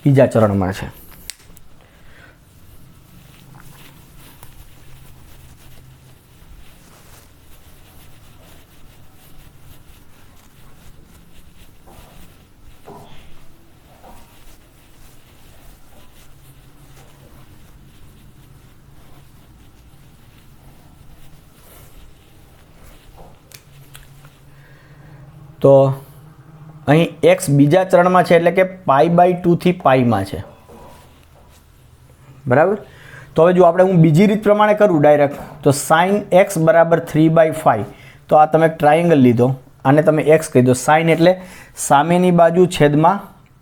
બીજા ચરણમાં છે. તો અહીં x બીજા ચરણમાં છે એટલે કે π/2 થી પાઈમાં છે. બરાબર. તો હવે જો આપણે હું બીજી રીત પ્રમાણે કરું ડાયરેક્ટ, તો sin x બરાબર 3/5. તો આ તમે ટ્રાયેંગલ લીધો, આને તમે x કહી દો. sin એટલે સામેની બાજુ છેદમાં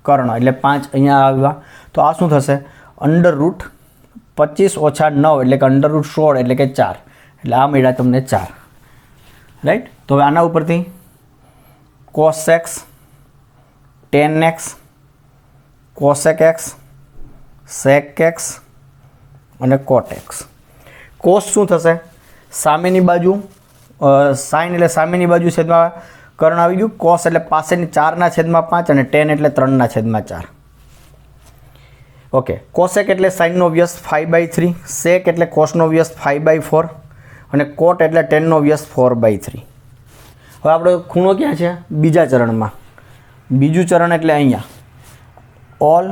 કર્ણ એટલે 5 અહીંયા આવ્યા. તો આ શું થશે? √25 - 9 એટલે કે √16 એટલે કે 4. એટલે આ મળ્યા તમને 4. રાઈટ. તો હવે આના ઉપરથી cos x, tan x, cosec x, sec x અને cot x. cos શું થશે? સામેની બાજુ sin એટલે સામેની બાજુ છેદમાં કર્ણ આવી ગયું. cos એટલે પાસેની 4/5 અને tan એટલે 3/4. ઓકે. cosec એટલે sin નો વ્યસ્ત 5/3, sec એટલે cos નો વ્યસ્ત 5/4 અને cot એટલે tan નો વ્યસ્ત 4/3. હવે આપણો ખૂણો ક્યાં છે? બીજા ચરણમાં. બીજું ચરણ એટલે અહીંયા ઓલ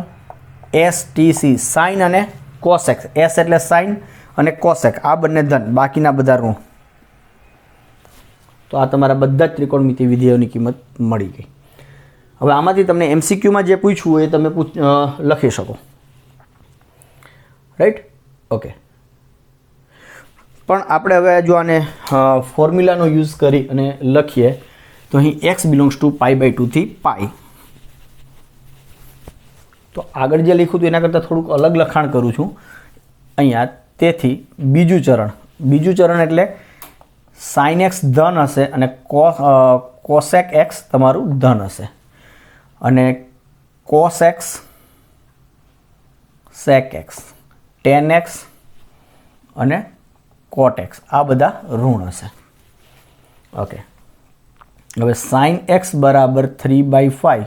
STC, સાઇન અને કોસેક. S એટલે સાઇન અને કોસેક, આ બંને ધન, બાકીના બધા ઋણ. તો આ તમારા બધા જ ત્રિકોણમિતિ વિધેયોની કિંમત મળી ગઈ. હવે આમાંથી તમને MCQમાં જે પૂછવું હોય એ તમે લખી શકો. રાઈટ. ઓકે. પણ આપણે હવે જો આને ફોર્મ્યુલાનો યુઝ કરી અને લખીએ તો અહીં x બિલોંગ્સ ટુ π/2 થી પાઈ. તો આગળ જે લખ્યું હતું એના કરતાં થોડુંક અલગ લખાણ કરું છું અહીંયા. તેથી બીજું ચરણ એટલે sin x ધન હશે અને cosec x તમારું ધન હશે અને cos x, sec x, tan x અને cot x આ બધા ઋણ હશે. ઓકે. હવે sin x બરાબર 3/5,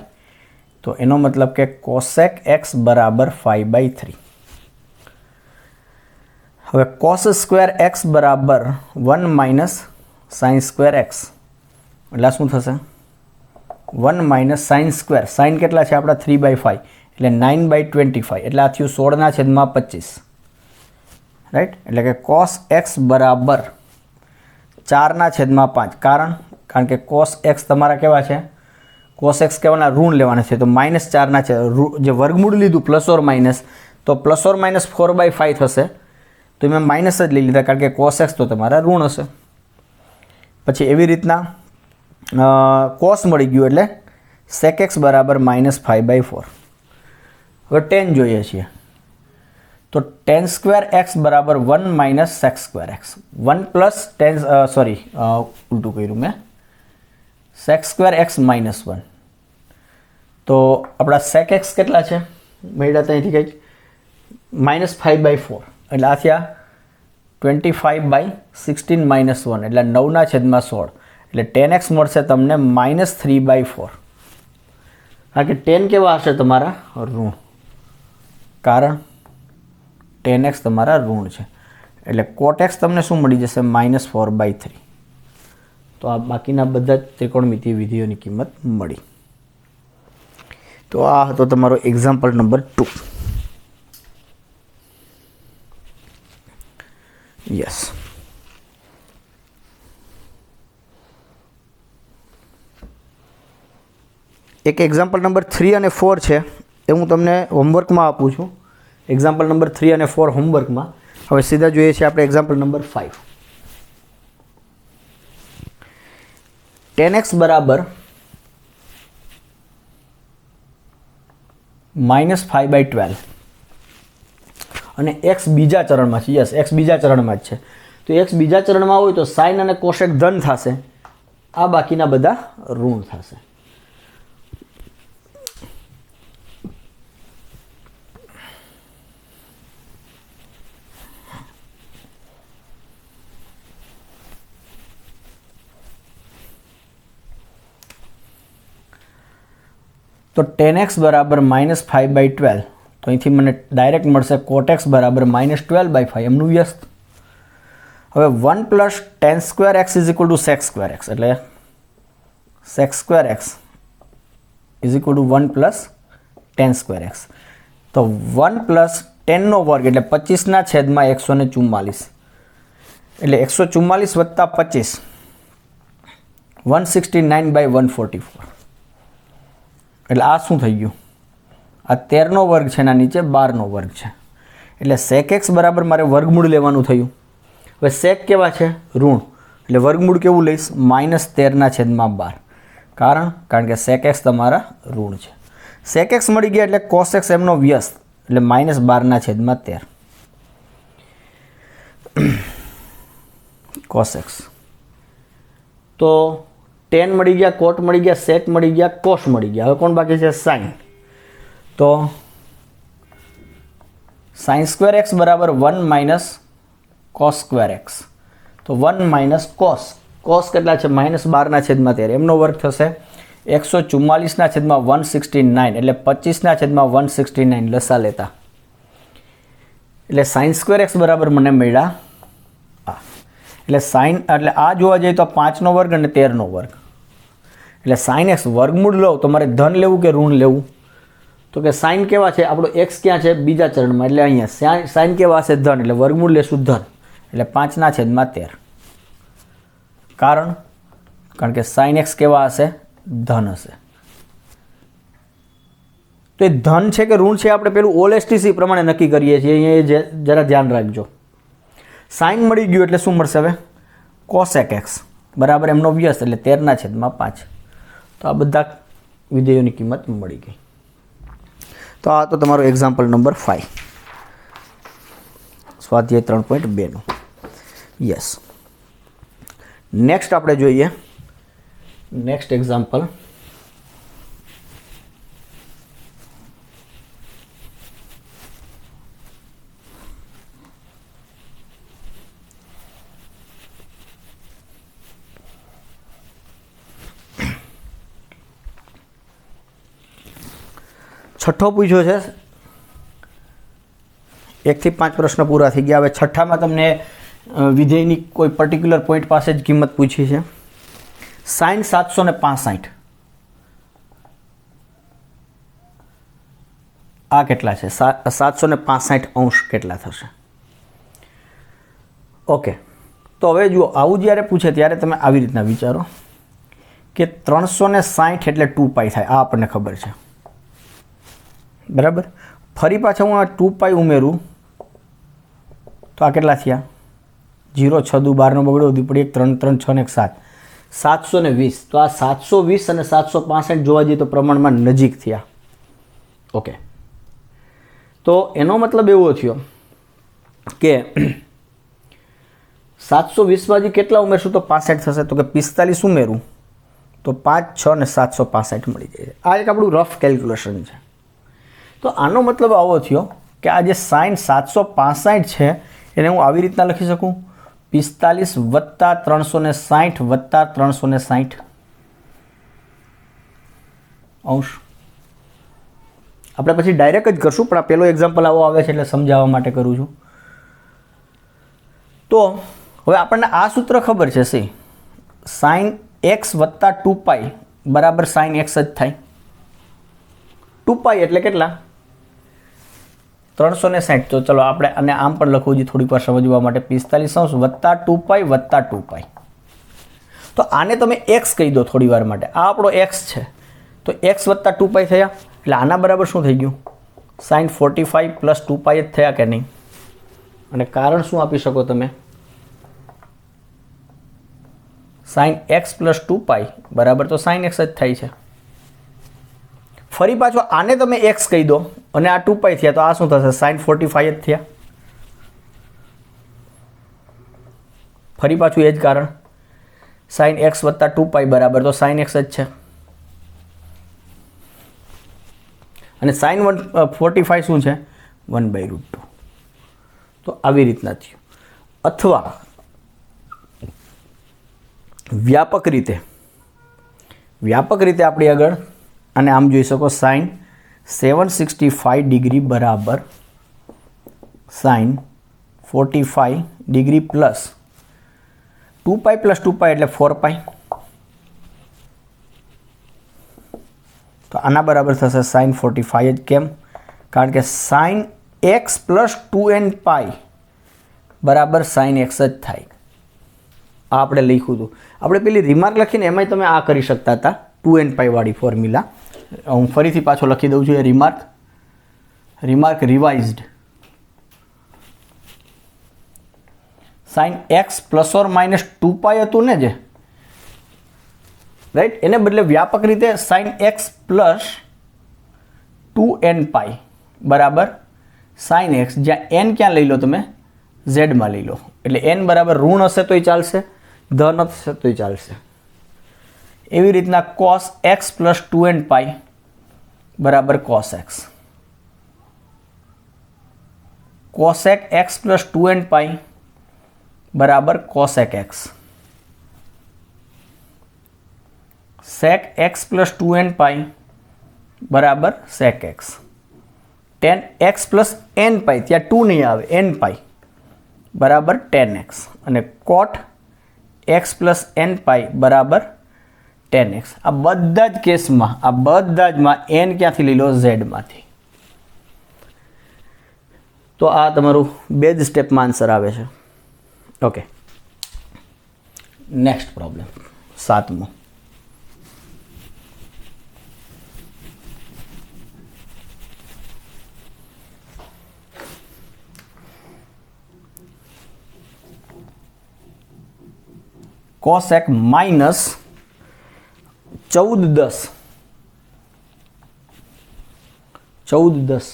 તો એનો મતલબ કે cosec x બરાબર 5/3. હવે cos સ્ક્વેર x બરાબર 1 - sin સ્ક્વેર x એટલે શું થશે? 1 - sin સ્ક્વેર. sin કેટલા છે આપણા? 3/5 એટલે 9/25 એટલે આ થયું 16/25. રાઈટ. એટલે કે cos x બરાબર 4/5. કારણ કે cos x તમારા કેવા છે? cos x કેવાના? ઋણ લેવાના છે. તો -4 જે વર્ગમૂળ લીધું પ્લસ ઓર માઇનસ, તો પ્લસ ઓર માઇનસ 4/5 થશે. તો એમાં માઇનસ જ લઈ લીધા કારણ કે cos x તો તમારા ઋણ હશે. પછી એવી રીતના cos મળી ગયું એટલે sec x બરાબર -5/4. હવે tan જોઈએ છીએ. તો tan સ્ક્વેર x બરાબર 1 - sec square x. 1 plus tan ઉલટું કર્યું મેં. sec square x -1. તો આપણા sec x કેટલા છે? મળ્યા ત્યાંથી કંઈક -5/4 એટલે આ થયા 25/16 - 1 એટલે 9/16 એટલે tan x મળશે તમને -3/4. કારણ કે tan કેવા હશે તમારા? ઋણ. કારણ tan x તમારા ઋણ છે એટલે cot x તમને શું મળી જશે? -4/3. તો આ બાકીના બધા જ ત્રિકોણમિતિય વિધિઓની કિંમત મળી. તો આ હતો તમારો એક્ઝામ્પલ નંબર 2. યસ. એક એક્ઝામ્પલ નંબર 3 અને 4 છે એ હું તમને હોમવર્કમાં આપું છું. એક્ઝામ્પલ નંબર 3 અને 4 હોમવર્કમાં. હવે સીધા જોઈએ છીએ આપણે એક્ઝામ્પલ નંબર 5. tan x બરાબર -5/12 અને x બીજા ચરણમાં છે. યસ, x બીજા ચરણમાં જ છે. તો x બીજા ચરણમાં હોય તો સાઇન અને કોશેક ધન થશે, આ બાકીના બધા ઋણ થશે. તો tan x બરાબર -5/12, તો અહીંથી મને ડાયરેક્ટ મળશે cot x બરાબર -12/5 એમનું વ્યસ્ત. હવે 1 + tan² x = sec² x, એટલે sec² x = 1 + tan² x. તો 1 + tan² એટલે 25/144, એટલે 144 + 25 169/144. એટલે આ શું થઈ ગયું? આ 13² છે, એના નીચે 12² છે. એટલે sec x બરાબર મારે વર્ગમૂળ લેવાનું થયું. હવે sec કેવા છે? ઋણ, એટલે વર્ગમૂળ કેવું લઈશ? -13/12. કારણ કે sec x તમારા ઋણ છે. sec x મળી ગયા એટલે cos x એમનો વ્યસ્ત, એટલે -12/13 cos x. તો tan મળી ગયા, cot મળી ગયા, sec મળી ગયા, cos મળી ગયા. હવે કોણ બાકી છે? sin. તો sin² x બરાબર 1 - cos² x. તો 1 - cos કેટલા છે? -12/13 એમનો વર્ગ થશે 144/169, એટલે 25/169 લસા લેતા, એટલે sin² x બરાબર મને મળ્યા આ. એટલે sin એટલે આ જોવા જઈએ તો 5² અને 13². એટલે sin x વર્ગમૂળ લો તો મારે ધન લેવું કે ઋણ લેવું? તો કે sin કેવા છે? આપણો x ક્યાં છે? બીજા ચરણમાં, એટલે અહીંયા sin કેવા હશે? ધન, એટલે વર્ગમૂળ લેશું ધન, એટલે 5/13. કારણ કે sin x કેવા હશે? ધન હશે. તો એ ધન છે કે ઋણ છે આપણે પેલું OLSTC પ્રમાણે નક્કી કરીએ છીએ. અહીંયા જરા ધ્યાન રાખજો. sin મળી ગયું એટલે શું મળશે? હવે cosec x બરાબર એમનો વ્યસ્ત, એટલે 13/5. તો આ બધા વિધેયોની કિંમત મળી ગઈ. તો આ તો તમારો એક્ઝામ્પલ નંબર 5, સ્વાધ્યાય 3.2 નું. યસ, નેક્સ્ટ આપણે જોઈએ નેક્સ્ટ એક્ઝામ્પલ. છઠ્ઠો પૂછ્યો છે. 1 થી 5 પ્રશ્ન પૂરા થઈ ગયા. હવે છઠ્ઠામાં તમને વિધેયની કોઈ પર્ટિક્યુલર પોઈન્ટ પાસે જ કિંમત પૂછી છે. sin 765 આ કેટલા છે? 765 અંશ કેટલા થશે? ઓકે, તો હવે જુઓ, આવું જ્યારે પૂછે ત્યારે તમે આવી રીતના વિચારો કે 360 એટલે 2π થાય, આ આપણને ખબર છે, બરાબર. ફરી પાછા હું આ 2π ઉમેરું તો આ કેટલા થયા? 0 6 દુ 12 બગડ્યો, દીપડી 1 3 3 6 ને 1 7 720. તો આ 720 અને 765 જોવા જઈએ તો પ્રમાણમાં નજીક થયા. ઓકે, તો એનો મતલબ એવો થયો કે 720 બાજી કેટલા ઉમેરશું તો 65 થશે. તો કે 45 ઉમેરું તો 5 6 અને 765 મળી જાય. આ એક આપણું રફ કેલ્ક્યુલેશન છે. તો આનો મતલબ આવો થયો કે આ જે sin 765 છે એને હું આવી રીતના લખી શકું, 45 + 360 + 360 અંશ. આપણે પછી ડાયરેક્ટ જ કરશું, પણ આ પહેલો એક્ઝામ્પલ આવો આવે છે એટલે સમજાવવા માટે કરું છું. તો હવે આપણને આ સૂત્ર ખબર છે, sin x + 2π બરાબર sin x જ થાય. 2π એટલે કેટલા? 360. તો ચલો આપણે આને આમ પણ લખવું જોઈએ થોડીક વાર સમજવા માટે. 45 અંશ + 2π + 2π. તો આને તમે x કહી દો થોડી વાર માટે. આ આપણો x છે, તો x + 2π થયા. એટલે આના બરાબર શું થઈ ગયું? sin 45 + 2π જ થયા કે નહીં? અને કારણ શું આપી શકો તમે? sin x + 2π બરાબર તો sin x જ થાય છે. ફરી પાછો આને તમે એક્સ કહી દો અને આ 2π થયા તો આ શું થશે sin 45 જ થયા. ફરી પાછું એ જ કારણ sin x વત્તા 2π બરાબર તો sin x જ છે અને sin 45 શું છે 1/√2. તો આવી રીતના થયું. અથવા વ્યાપક રીતે આપણી આગળ અને આમ જોઈ શકો sin 765 ડિગ્રી બરાબર sin 45 ડિગ્રી પ્લસ 2π પ્લસ 2π એટલે 4π. તો આના બરાબર થશે sin 45 જ. કેમ? કારણ કે sin x પ્લસ 2nπ બરાબર sin x જ થાય. આ આપણે લખ્યું હતું. આપણે પેલી રિમાર્ક લખીને એમાંય તમે આ કરી શકતા હતા 2nπ વાળી ફોર્મ્યુલા. હું ફરીથી પાછો લખી દઉં છું એ remark revised. sin x plus or minus 2π હતું ને જે, રાઈટ, એને બદલે વ્યાપક રીતે sin x પ્લસ 2nπ બરાબર sin x, જ્યાં n ક્યાં લઈ લો તમે z માં લઈ લો, એટલે n બરાબર ઋણ હશે તોય ચાલશે, ધન હશે તોય ચાલશે. એવી રીતના cos x પ્લસ 2nπ બરાબર cos x, cosec x plus 2nπ બરાબર cosec x, sec x plus 2nπ બરાબર sec x, tan x plus nπ, ત્યાં 2 નહીં આવે, nπ બરાબર tan x, અને cot x પ્લસ nπ બરાબર tan x. આ બધા જ કેસમાં n ક્યાંથી લઈ લો? z માંથી. તો આ તમારું બે જ સ્ટેપમાં આન્સર આવે છે. ઓકે, નેક્સ્ટ પ્રોબ્લેમ 7મો. cosec માઇનસ 1410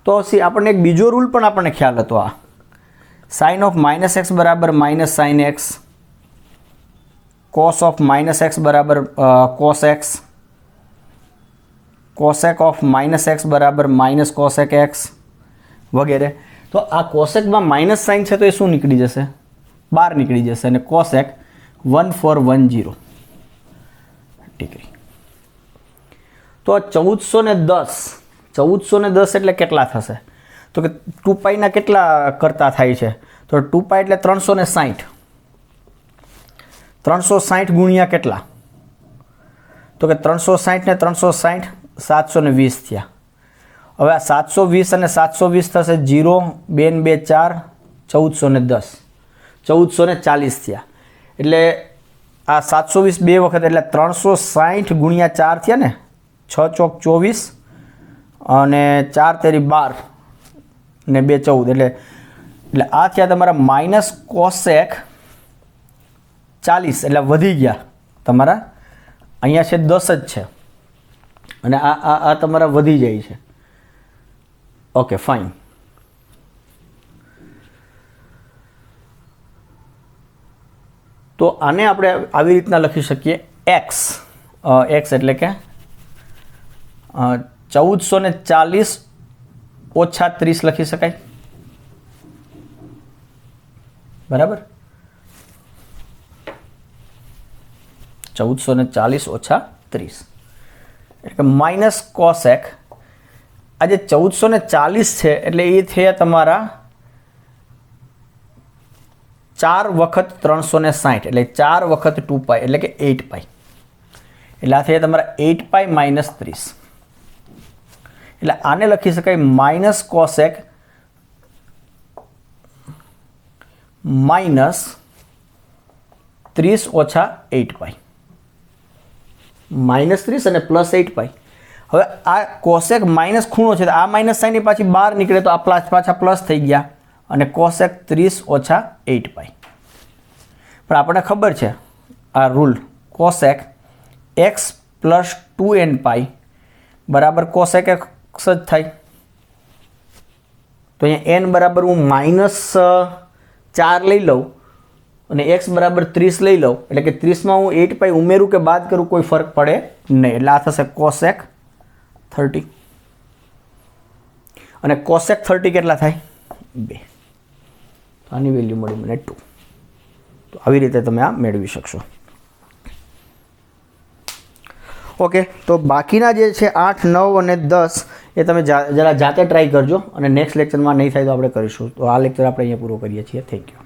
તો આપણને એક બીજો રૂલ પણ આપણને ખ્યાલ હતો. આ sin ઓફ માઇનસ એક્સ બરાબર minus sine x, cos of minus x બરાબર cos x, cosec of minus x બરાબર માઇનસ cosec એક્સ વગેરે. તો આ cosecમાં માઇનસ સાઇન છે તો એ શું નીકળી જશે? બહાર નીકળી જશે, અને cosec 1410 ડિગ્રી. તો 1410 એટલે કેટલા થશે? તો કે 2πના કેટલા કરતા થાય છે? તો 2π એટલે 360. 360 ગુણ્યા કેટલા? તો કે 360 ને 360 720 થયા. હવે આ 720 અને 720 થશે 0, 2 ને 2 4, 1410, 1440 થયા. એટલે આ 720 બે વખત એટલે 360 ગુણ્યા 4 થયા ને, 6 ચોક 24 અને 4 તેરી 12 ને 2 14, એટલે આ થયા તમારા માઇનસ cosec 40, એટલે વધી ગયા તમારા. અહીંયા છે 10 જ છે અને આ તમારા વધી જાય છે. Okay, fine. તો આને આપણે આવી રીતના લખી શકીએ x એટલે કે 1440 ઓછા 30 લખી શકાય, બરાબર? 1440 ઓછા 30 એટલે કે માઇનસ cosec. આ જે 1440 છે એટલે એ થયા તમારા 4 વખત 360 એટલે 4 વખત 2π એટલે કે 8π, એટલે આ થયા તમારા 8π માઇનસ 30. એટલે આને લખી શકાય માઇનસ cosec માઇનસ 30 ઓછા 8π, માઇનસ 30 અને પ્લસ 8π. હવે આ cosec માઇનસ ખૂણો છે, આ માઇનસ સાઇન પાછી બહાર નીકળે તો આ પાછા પ્લસ થઈ ગયા, અને cosec 30 ઓછા 8π. પણ આપણને ખબર છે આ rule, cosec x plus 2n બરાબર કોસેક એક્સ જ થાય. તો અહીંયા n બરાબર હું -4 લઈ લઉં અને x બરાબર 30 લઈ લઉં, એટલે કે 30માં હું 8π ઉમેરું કે બાદ કરું કોઈ ફરક પડે નહીં. એટલે આ થશે કોસેક 30 અને કોસેક 30 કેટલા થાય? 2. આની વેલ્યુ મળી મને 2. તો આવી રીતે તમે આ મેળવી શકશો. ઓકે, તો બાકીના જે છે 8, 9 અને 10 એ તમે જરા જાતે ટ્રાય કરજો અને નેક્સ્ટ લેક્ચરમાં નહીં થાય તો આપણે કરીશું. તો આ લેક્ચર આપણે અહીંયા પૂરો કરીએ છીએ. Thank you.